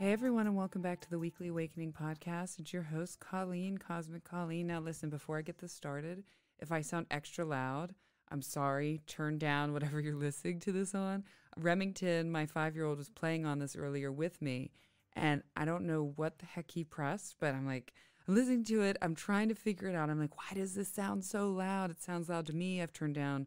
Hey everyone, and welcome back to the Weekly Awakening Podcast. It's your host, Colleen, Cosmic Colleen. Now listen, before I get this started, if I sound extra loud, I'm sorry. Turn down whatever you're listening to this on. Remington, my 5-year-old, was playing on this earlier with me, and I don't know what the heck he pressed, but I'm listening to it. I'm trying to figure it out. I'm like, why does this sound so loud? It sounds loud to me. I've turned down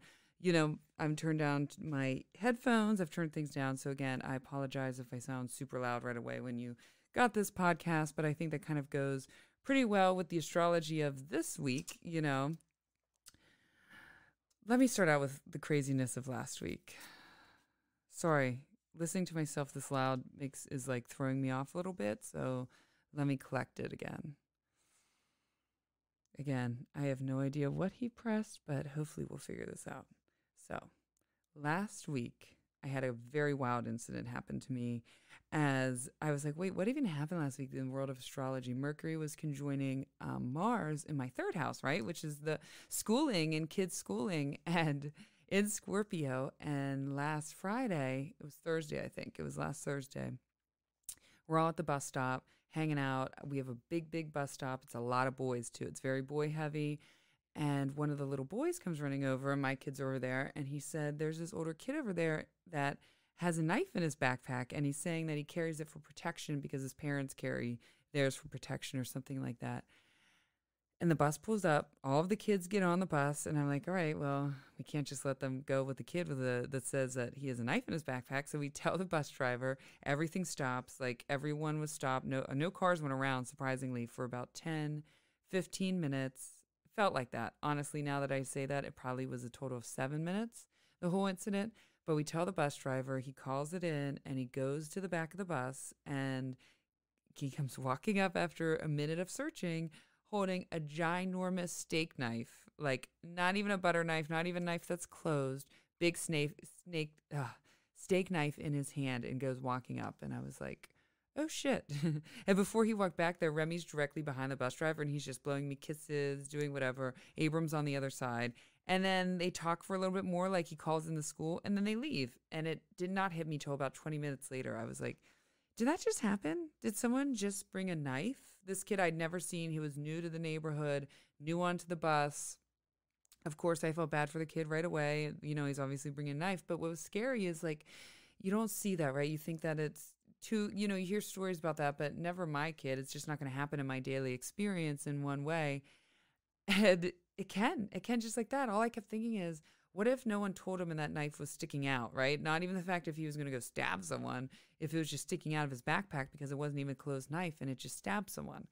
my headphones. I've turned things down. So again, I apologize if I sound super loud right away when you got this podcast, but I think that kind of goes pretty well with the astrology of this week. Let me start out with the craziness of last week. Sorry, listening to myself this loud is like throwing me off a little bit. So let me collect it again. Again, I have no idea what he pressed, but hopefully we'll figure this out. So last week, I had a very wild incident happen to me as I was like, wait, what even happened last week in the world of astrology? Mercury was conjoining Mars in my third house, right? Which is the schooling and kids schooling and in Scorpio. And last Friday, it was Thursday, I think. It was last Thursday. We're all at the bus stop hanging out. We have a big bus stop. It's a lot of boys too. It's very boy heavy. And one of the little boys comes running over, and my kid's over there, and he said, there's this older kid over there that has a knife in his backpack, and he's saying that he carries it for protection because his parents carry theirs for protection or something like that. And the bus pulls up, all of the kids get on the bus, and I'm like, all right, well, we can't just let them go with the kid that says that he has a knife in his backpack. So we tell the bus driver, everything stops, like everyone was stopped. No cars went around, surprisingly, for about 10, 15 minutes. Felt like that. Honestly, now that I say that, it probably was a total of 7 minutes, the whole incident. But we tell the bus driver, he calls it in, and he goes to the back of the bus, and he comes walking up after a minute of searching, holding a ginormous steak knife, like not even a butter knife, not even a knife that's closed, big steak knife in his hand, and goes walking up. And I was like, oh shit. And before he walked back there, Remy's directly behind the bus driver, and he's just blowing me kisses, doing whatever. Abram's on the other side. And then they talk for a little bit more, like he calls in the school, and then they leave. And it did not hit me till about 20 minutes later. I was like, did that just happen? Did someone just bring a knife? This kid I'd never seen. He was new to the neighborhood, new onto the bus. Of course, I felt bad for the kid right away. He's obviously bringing a knife. But what was scary is, like, you don't see that, right? You think that it's you hear stories about that, but never my kid. It's just not going to happen in my daily experience in one way. And it can just like that. All I kept thinking is, what if no one told him and that knife was sticking out, right? Not even the fact if he was going to go stab someone, if it was just sticking out of his backpack because it wasn't even a closed knife and it just stabbed someone,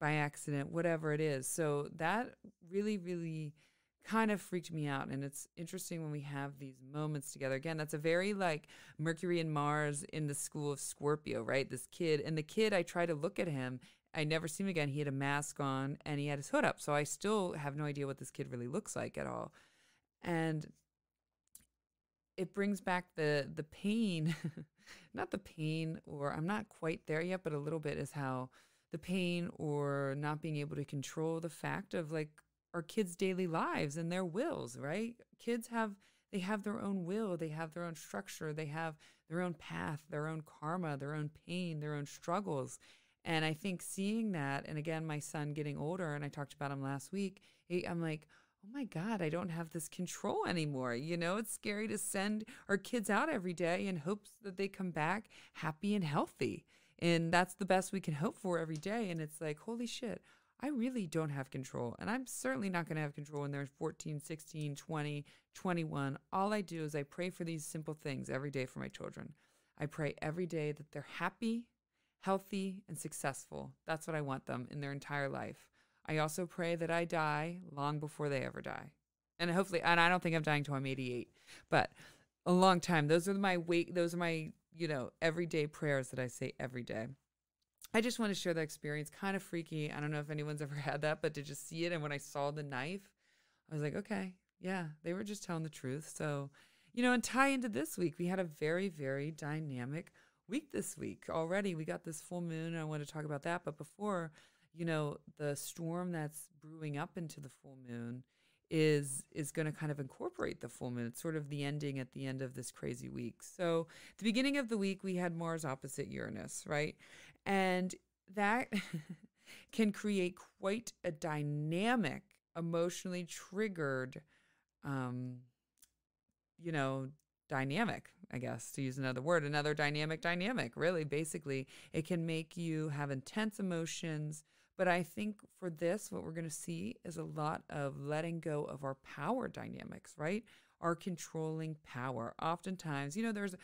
by accident, whatever it is. So that really, really kind of freaked me out. And it's interesting when we have these moments together. Again, that's a very like Mercury and Mars in the school of Scorpio, right? This kid, and the kid, I try to look at him. I never see him again. He had a mask on and he had his hood up. So I still have no idea what this kid really looks like at all. And it brings back the pain, not the pain, or I'm not quite there yet, but a little bit, is how the pain or not being able to control the fact of like our kids' daily lives and their wills, right? Kids have their own will, they have their own structure, they have their own path, their own karma, their own pain, their own struggles. And I think seeing that, and again, my son getting older, and I talked about him last week, I'm like, oh my God, I don't have this control anymore. It's scary to send our kids out every day in hopes that they come back happy and healthy. And that's the best we can hope for every day. And it's like, holy shit, I really don't have control. And I'm certainly not going to have control when they're 14, 16, 20, 21. All I do is I pray for these simple things every day for my children. I pray every day that they're happy, healthy, and successful. That's what I want them in their entire life. I also pray that I die long before they ever die. And hopefully, and I don't think I'm dying till I'm 88, but a long time. Those are my everyday prayers that I say every day. I just want to share that experience. Kind of freaky. I don't know if anyone's ever had that, but to just see it. And when I saw the knife, I was like, okay, yeah, they were just telling the truth. So, and tie into this week, we had a very, very dynamic week this week already. We got this full moon, and I want to talk about that. But before, the storm that's brewing up into the full moon is going to kind of incorporate the full moon. It's sort of the ending at the end of this crazy week. So the beginning of the week, we had Mars opposite Uranus, right? And that can create quite a dynamic, emotionally triggered, you know, dynamic, I guess, to use another word, another dynamic, really. Basically, it can make you have intense emotions. But I think for this, what we're going to see is a lot of letting go of our power dynamics, right? Our controlling power. Oftentimes, you know, there's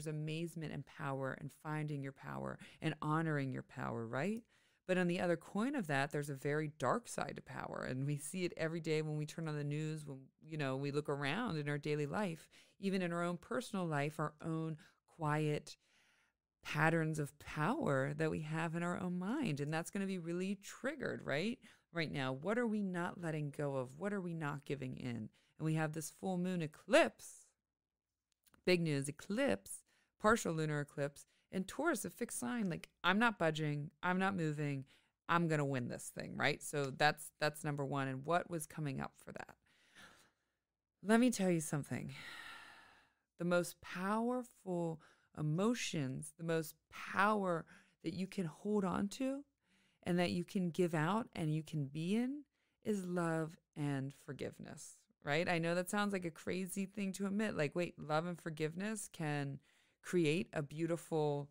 amazement and power and finding your power and honoring your power, right? But on the other coin of that, there's a very dark side to power. And we see it every day when we turn on the news, when, you know, we look around in our daily life, even in our own personal life, our own quiet patterns of power that we have in our own mind. And that's going to be really triggered, right? Right now, what are we not letting go of? What are we not giving in? And we have this full moon eclipse, big news, eclipse, partial lunar eclipse, and Taurus, a fixed sign, like I'm not budging, I'm not moving, I'm going to win this thing, right? So that's number one. And what was coming up for that? Let me tell you something. The most powerful emotions, the most power that you can hold on to and that you can give out and you can be in is love and forgiveness, right? I know that sounds like a crazy thing to admit. Like, wait, love and forgiveness can create a beautiful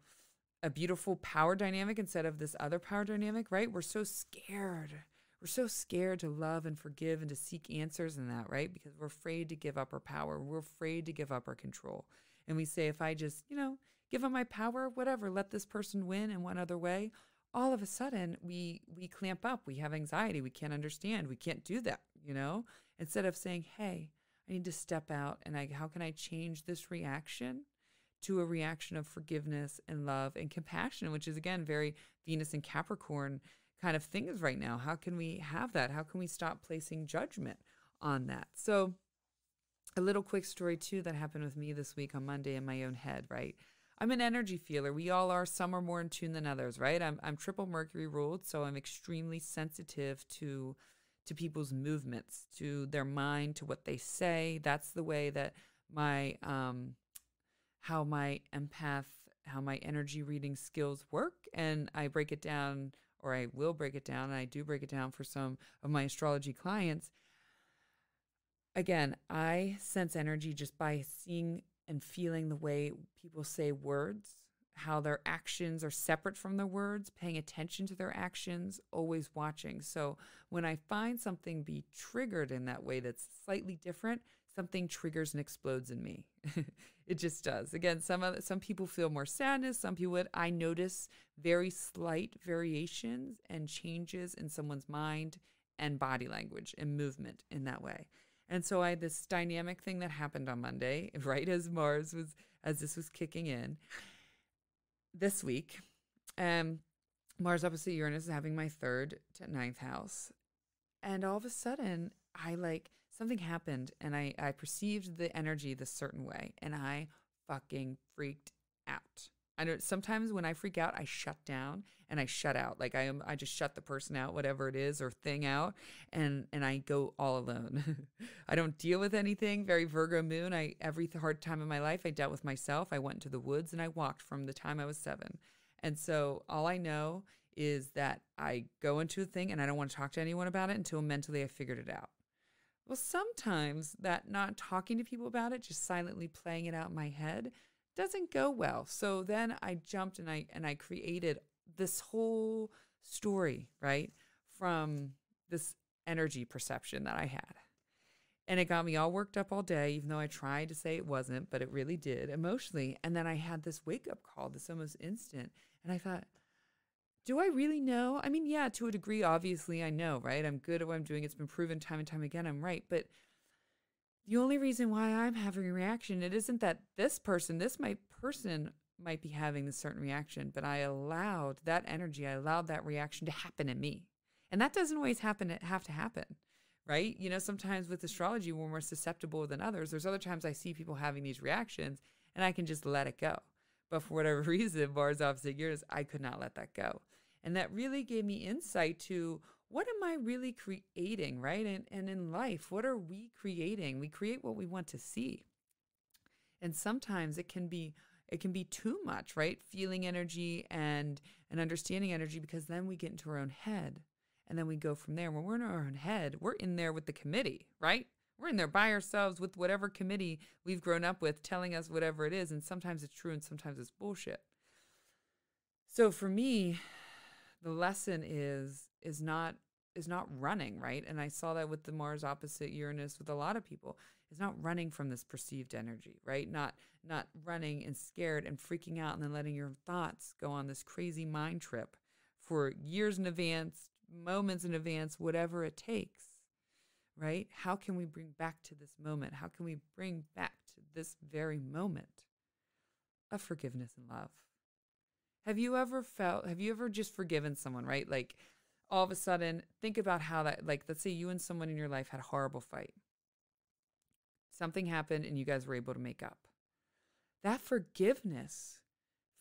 power dynamic instead of this other power dynamic, right? We're so scared. We're so scared to love and forgive and to seek answers in that, right? Because we're afraid to give up our power. We're afraid to give up our control. And we say, if I just, you know, give up my power, whatever, let this person win in one other way, all of a sudden we clamp up. We have anxiety. We can't understand. We can't do that, you know? Instead of saying, hey, I need to step out and how can I change this reaction to a reaction of forgiveness and love and compassion, which is, again, very Venus and Capricorn kind of things right now. How can we have that? How can we stop placing judgment on that? So a little quick story, too, that happened with me this week on Monday in my own head, right? I'm an energy feeler. We all are. Some are more in tune than others, right? I'm triple Mercury ruled, so I'm extremely sensitive to people's movements, to their mind, to what they say. That's the way that my how my energy reading skills work. And I break it down, or I will break it down, and I do break it down for some of my astrology clients. Again, I sense energy just by seeing and feeling the way people say words, how their actions are separate from their words, paying attention to their actions, always watching. So when I find something be triggered in that way that's slightly different, something triggers and explodes in me. It just does. Again, some people feel more sadness. Some people would. I notice very slight variations and changes in someone's mind and body language and movement in that way. And so I had this dynamic thing that happened on Monday, right as this was kicking in this week. Mars opposite Uranus is having my 3rd to 9th house. And all of a sudden, something happened and I perceived the energy this certain way and I fucking freaked out. I know sometimes when I freak out, I shut down and I shut out. Like I just shut the person out, whatever it is, or thing out, and I go all alone. I don't deal with anything. Very Virgo moon. Every hard time in my life, I dealt with myself. I went into the woods and I walked from the time I was 7. And so all I know is that I go into a thing and I don't want to talk to anyone about it until mentally I figured it out. Well, sometimes that not talking to people about it, just silently playing it out in my head, doesn't go well. So then I jumped and I created this whole story, right, from this energy perception that I had. And it got me all worked up all day, even though I tried to say it wasn't, but it really did emotionally. And then I had this wake-up call, this almost instant. And I thought, do I really know? I mean, yeah, to a degree, obviously I know, right? I'm good at what I'm doing. It's been proven time and time again. I'm right. But the only reason why I'm having a reaction, it isn't that this person might be having this certain reaction, but I allowed that energy, I allowed that reaction to happen in me. And that doesn't always have to happen, right? You know, sometimes with astrology, we're more susceptible than others. There's other times I see people having these reactions and I can just let it go. But for whatever reason, Mars opposite Uranus, I could not let that go. And that really gave me insight to what am I really creating, right? And in life, what are we creating? We create what we want to see. And sometimes it can be too much, right? Feeling energy and understanding energy, because then we get into our own head and then we go from there. When we're in our own head, we're in there with the committee, right? We're in there by ourselves with whatever committee we've grown up with telling us whatever it is. And sometimes it's true and sometimes it's bullshit. So for me, the lesson is not running, right? And I saw that with the Mars opposite Uranus with a lot of people. It's not running from this perceived energy, right? Not running and scared and freaking out and then letting your thoughts go on this crazy mind trip for years in advance, moments in advance, whatever it takes, right? How can we bring back to this moment? How can we bring back to this very moment of forgiveness and love? Have you ever just forgiven someone, right? Like all of a sudden, think about how that, like, let's say you and someone in your life had a horrible fight. Something happened and you guys were able to make up. That forgiveness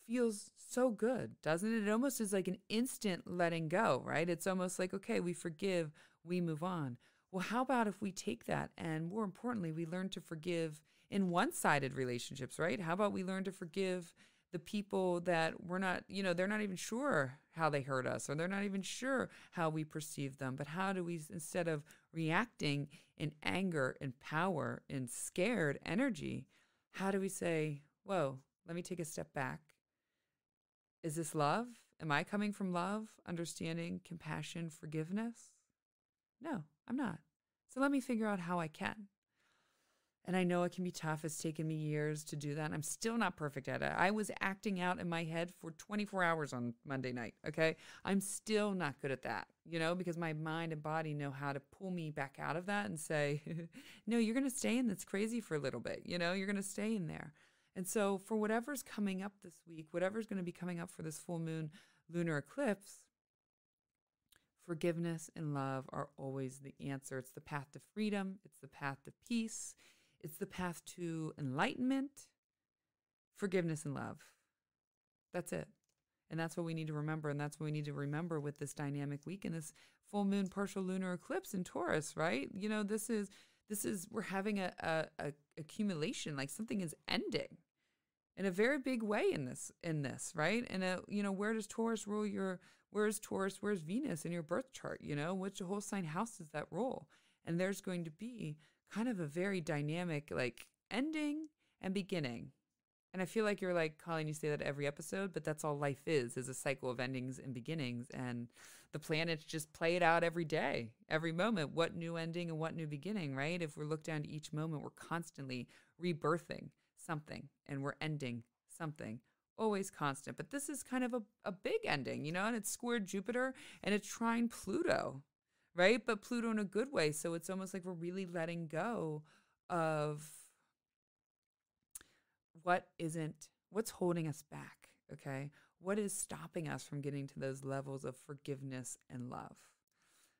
feels so good, doesn't it? It almost is like an instant letting go, right? It's almost like, okay, we forgive, we move on. Well, how about if we take that and more importantly, we learn to forgive in one-sided relationships, right? How about we learn to forgive the people that we're not, they're not even sure how they hurt us, or they're not even sure how we perceive them. But how do we, instead of reacting in anger and power and scared energy, how do we say, whoa, let me take a step back. Is this love? Am I coming from love, understanding, compassion, forgiveness? No, I'm not. So let me figure out how I can. And I know it can be tough. It's taken me years to do that. And I'm still not perfect at it. I was acting out in my head for 24 hours on Monday night, okay? I'm still not good at that, because my mind and body know how to pull me back out of that and say, no, you're going to stay in this crazy for a little bit, you're going to stay in there. And so for whatever's coming up this week, whatever's going to be coming up for this full moon lunar eclipse, forgiveness and love are always the answer. It's the path to freedom. It's the path to peace. It's the path to enlightenment, forgiveness, and love. That's it. And that's what we need to remember. And that's what we need to remember with this dynamic week and this full moon partial lunar eclipse in Taurus, right? This is we're having a accumulation, like something is ending in a very big way in this, right? And where does Taurus rule where's Taurus, where's Venus in your birth chart? Which whole sign house does that rule? And there's going to be kind of a very dynamic, like, ending and beginning. And I feel like you're like, Colleen, you say that every episode, but that's all life is a cycle of endings and beginnings. And the planets just play it out every day, every moment. What new ending and what new beginning, right? If we look down to each moment, we're constantly rebirthing something and we're ending something, always constant. But this is kind of a big ending, and it's squared Jupiter and it's trine Pluto, right? But Pluto in a good way. So it's almost like we're really letting go of what's holding us back, okay? What is stopping us from getting to those levels of forgiveness and love?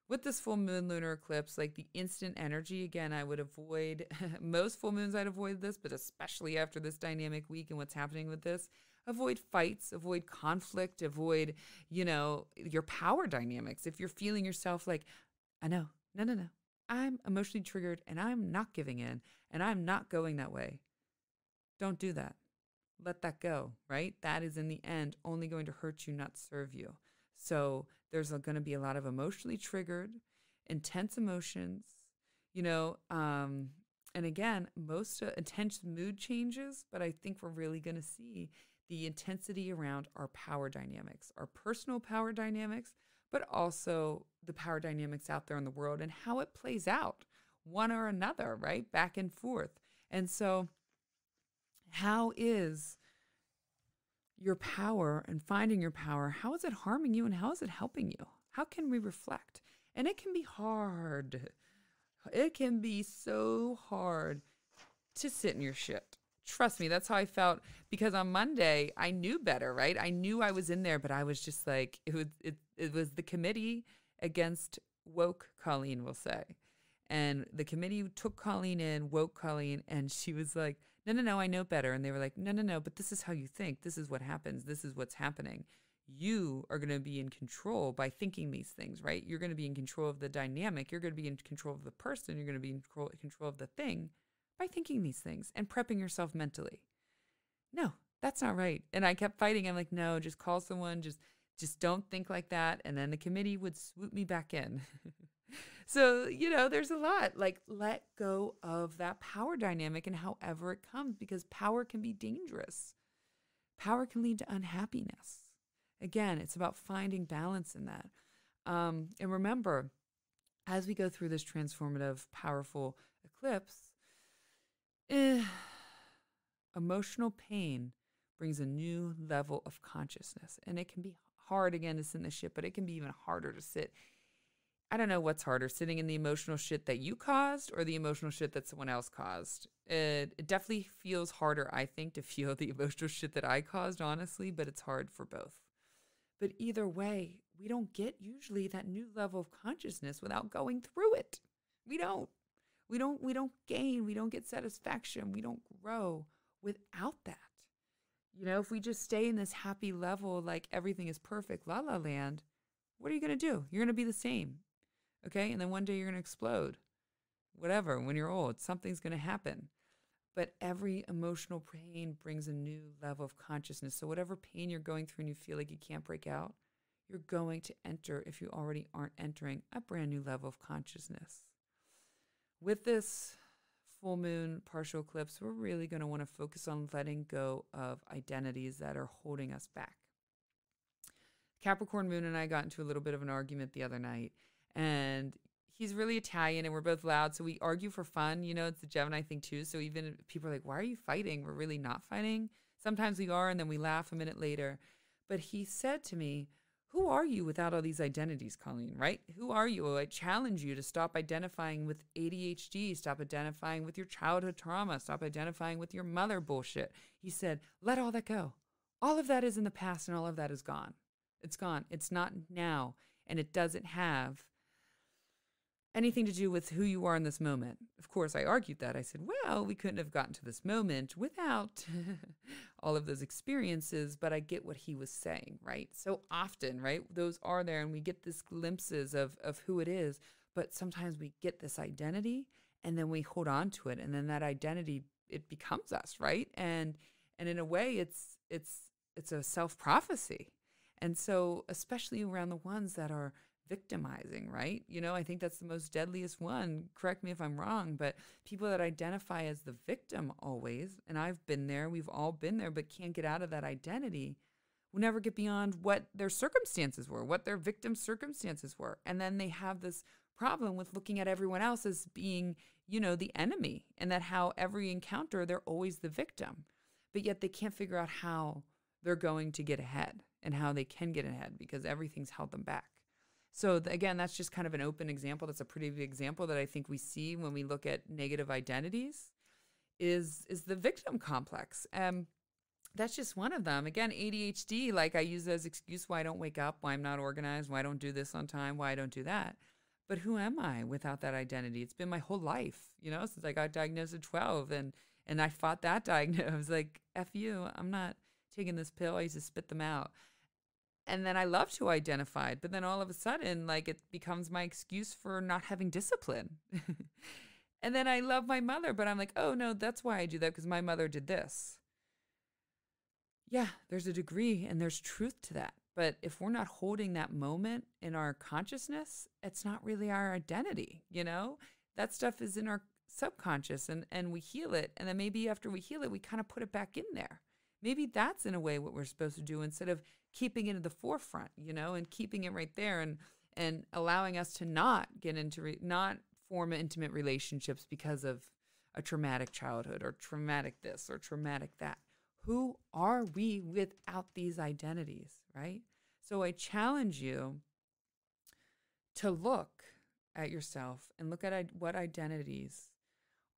With this full moon lunar eclipse, like the instant energy, again, I would avoid, most full moons I'd avoid this, but especially after this dynamic week and what's happening with this, avoid fights, avoid conflict, avoid, your power dynamics. If you're feeling yourself like, I know, no, I'm emotionally triggered and I'm not giving in and I'm not going that way. Don't do that. Let that go, right? That is in the end only going to hurt you, not serve you. So there's going to be a lot of emotionally triggered, intense emotions, and again, most intense mood changes, but I think we're really going to see the intensity around our power dynamics, our personal power dynamics, but also the power dynamics out there in the world and how it plays out, one or another, right? Back and forth. And so how is your power and finding your power, how is it harming you and how is it helping you? How can we reflect? And it can be hard. It can be so hard to sit in your shit. Trust me, that's how I felt, because on Monday I knew better, right? I knew I was in there, but I was just like, it was the committee against woke Colleen, we'll say. And the committee took Colleen in, woke Colleen, and she was like, no, I know better. And they were like, no, but this is how you think. This is what happens. This is what's happening. you are going to be in control by thinking these things, right? You're going to be in control of the dynamic. You're going to be in control of the person. You're going to be in control of the thing by thinking these things and prepping yourself mentally. No, that's not right. And I kept fighting. I'm like, no, just call someone. Just don't think like that. And then the committee would swoop me back in. So, there's a lot. Like, let go of that power dynamic and however it comes, because power can be dangerous. Power can lead to unhappiness. Again, it's about finding balance in that. And remember, as we go through this transformative, powerful eclipse, emotional pain brings a new level of consciousness. And it can be hard, again, to sit in the shit, but it can be even harder to sit. I don't know what's harder, sitting in the emotional shit that you caused or the emotional shit that someone else caused. It definitely feels harder, I think, to feel the emotional shit that I caused, honestly, but it's hard for both. But either way, we don't get usually that new level of consciousness without going through it. We don't gain, we don't get satisfaction, we don't grow without that. If we just stay in this happy level, like everything is perfect, la la land, what are you going to do? You're going to be the same. Okay. And then one day you're going to explode. Whatever. When you're old, something's going to happen. But every emotional pain brings a new level of consciousness. So whatever pain you're going through and you feel like you can't break out, you're going to enter, if you already aren't entering, a brand new level of consciousness. With this full moon partial eclipse, we're really going to want to focus on letting go of identities that are holding us back. Capricorn moon and I got into a little bit of an argument the other night, and he's really Italian and we're both loud. So we argue for fun. It's the Gemini thing too. So even if people are like, why are you fighting? We're really not fighting. Sometimes we are, and then we laugh a minute later. But he said to me, who are you without all these identities, Colleen, right? Who are you? I challenge you to stop identifying with ADHD, stop identifying with your childhood trauma, stop identifying with your mother bullshit. He said, let all that go. All of that is in the past and all of that is gone. It's gone. It's not now. And it doesn't have anything to do with who you are in this moment. Of course, I argued that. I said, well, we couldn't have gotten to this moment without all of those experiences, but I get what he was saying, right? So often, right, those are there and we get these glimpses of who it is, but sometimes we get this identity and then we hold on to it, and then that identity, it becomes us, right? And in a way, it's a self-prophecy. And so especially around the ones that are victimizing, right? I think that's the most deadliest one. Correct me if I'm wrong, but people that identify as the victim always, and I've been there, we've all been there, but can't get out of that identity, will never get beyond what their circumstances were, what their victim circumstances were. And then they have this problem with looking at everyone else as being, the enemy, and that how every encounter, they're always the victim. But yet they can't figure out how they're going to get ahead and how they can get ahead because everything's held them back. So again, that's just kind of an open example. That's a pretty big example that I think we see when we look at negative identities is the victim complex. That's just one of them. Again, ADHD, like I use as excuse why I don't wake up, why I'm not organized, why I don't do this on time, why I don't do that. But who am I without that identity? It's been my whole life, since I got diagnosed at 12 and I fought that diagnosis. I was like, F you, I'm not taking this pill. I used to spit them out. And then I love to identify, but then all of a sudden, like it becomes my excuse for not having discipline. And then I love my mother, but I'm like, oh no, that's why I do that because my mother did this. Yeah, there's a degree and there's truth to that. But if we're not holding that moment in our consciousness, it's not really our identity, That stuff is in our subconscious and we heal it. And then maybe after we heal it, we kind of put it back in there. Maybe that's in a way what we're supposed to do instead of keeping it in the forefront, and keeping it right there and allowing us to not get into, not form intimate relationships because of a traumatic childhood or traumatic this or traumatic that. Who are we without these identities, right? So I challenge you to look at yourself and look at what identities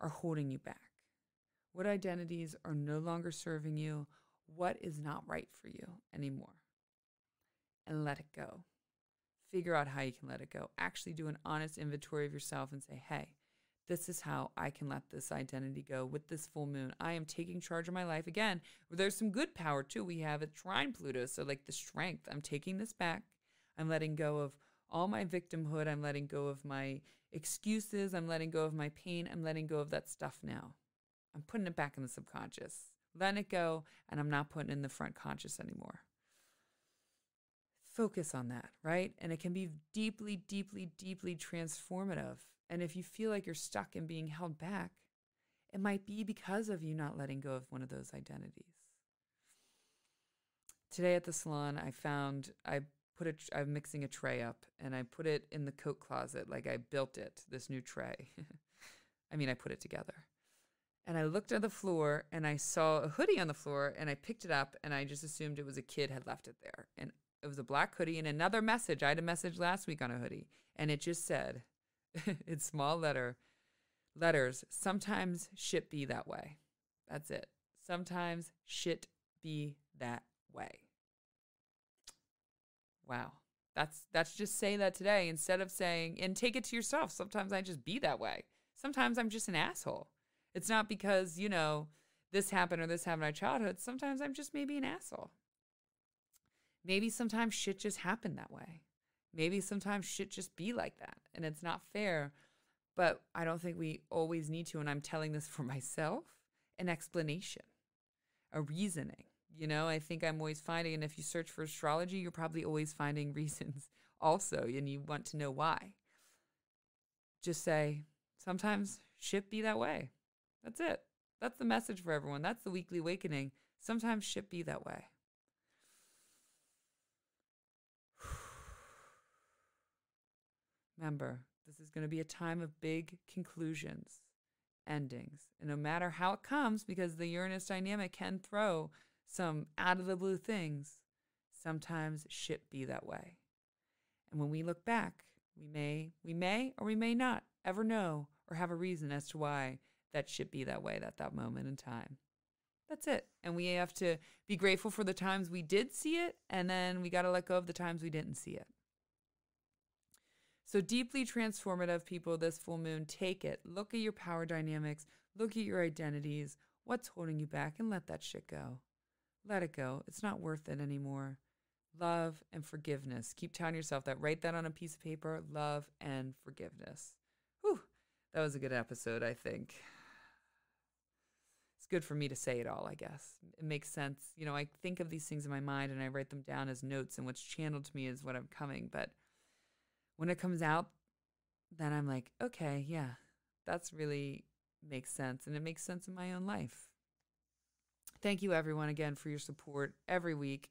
are holding you back. What identities are no longer serving you? What is not right for you anymore? And let it go. Figure out how you can let it go. Actually do an honest inventory of yourself and say, hey, This is how I can let this identity go with this full moon. I am taking charge of my life again. There's some good power too. We have a trine Pluto. So like the strength, I'm taking this back. I'm letting go of all my victimhood. I'm letting go of my excuses. I'm letting go of my pain. I'm letting go of that stuff now. I'm putting it back in the subconscious, letting it go, and I'm not putting it in the front conscious anymore. Focus on that, right? And it can be deeply, deeply, deeply transformative. And if you feel like you're stuck and being held back, it might be because of you not letting go of one of those identities. Today at the salon, I'm mixing a tray up and I put it in the coat closet. Like I built it, this new tray. I put it together. And I looked at the floor and I saw a hoodie on the floor and I picked it up and I just assumed it was a kid had left it there. And it was a black hoodie and another message. I had a message last week on a hoodie and it just said, in small letters, sometimes shit be that way. That's it. Sometimes shit be that way. Wow. That's just say that today instead of saying, and take it to yourself. Sometimes I just be that way. Sometimes I'm just an asshole. It's not because, this happened or this happened in my childhood. Sometimes I'm just maybe an asshole. Maybe sometimes shit just happened that way. Maybe sometimes shit just be like that. And it's not fair, but I don't think we always need to. And I'm telling this for myself, an explanation, a reasoning. I think I'm always finding, and if you search for astrology, you're probably always finding reasons also, and you want to know why. Just say, sometimes shit be that way. That's it. That's the message for everyone. That's the weekly awakening. Sometimes shit be that way. Remember, this is going to be a time of big conclusions, endings. And no matter how it comes, because the Uranus dynamic can throw some out of the blue things, sometimes shit be that way. And when we look back, we may or we may not ever know or have a reason as to why that shit be that way at that moment in time. That's it. And we have to be grateful for the times we did see it, and then we got to let go of the times we didn't see it. So deeply transformative, people, this full moon, take it. Look at your power dynamics. Look at your identities. What's holding you back, and let that shit go. Let it go. It's not worth it anymore. Love and forgiveness. Keep telling yourself that. Write that on a piece of paper. Love and forgiveness. Whew. That was a good episode, I think. It's good for me to say it all, I guess. It makes sense. I think of these things in my mind and I write them down as notes, and what's channeled to me is what I'm coming. But when it comes out, then I'm like, okay, yeah, that's really makes sense. And it makes sense in my own life. Thank you, everyone, again, for your support every week.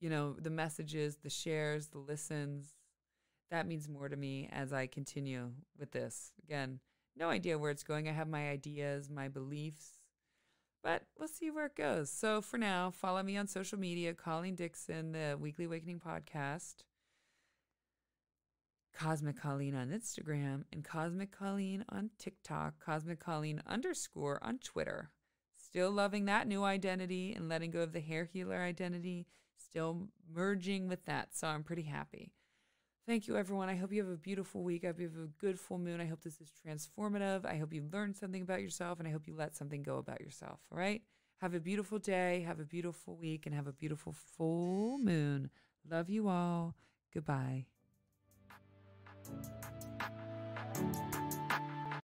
The messages, the shares, the listens. That means more to me as I continue with this. Again, no idea where it's going. I have my ideas, my beliefs, but we'll see where it goes. So for now, follow me on social media, Colleen Dixon, the Weekly Awakening Podcast, Cosmic Colleen on Instagram, and Cosmic Colleen on TikTok, Cosmic Colleen _ on Twitter. Still loving that new identity and letting go of the hair healer identity, still merging with that. So I'm pretty happy. Thank you, everyone. I hope you have a beautiful week. I hope you have a good full moon. I hope this is transformative. I hope you learned something about yourself, and I hope you let something go about yourself. All right? Have a beautiful day. Have a beautiful week, and have a beautiful full moon. Love you all. Goodbye.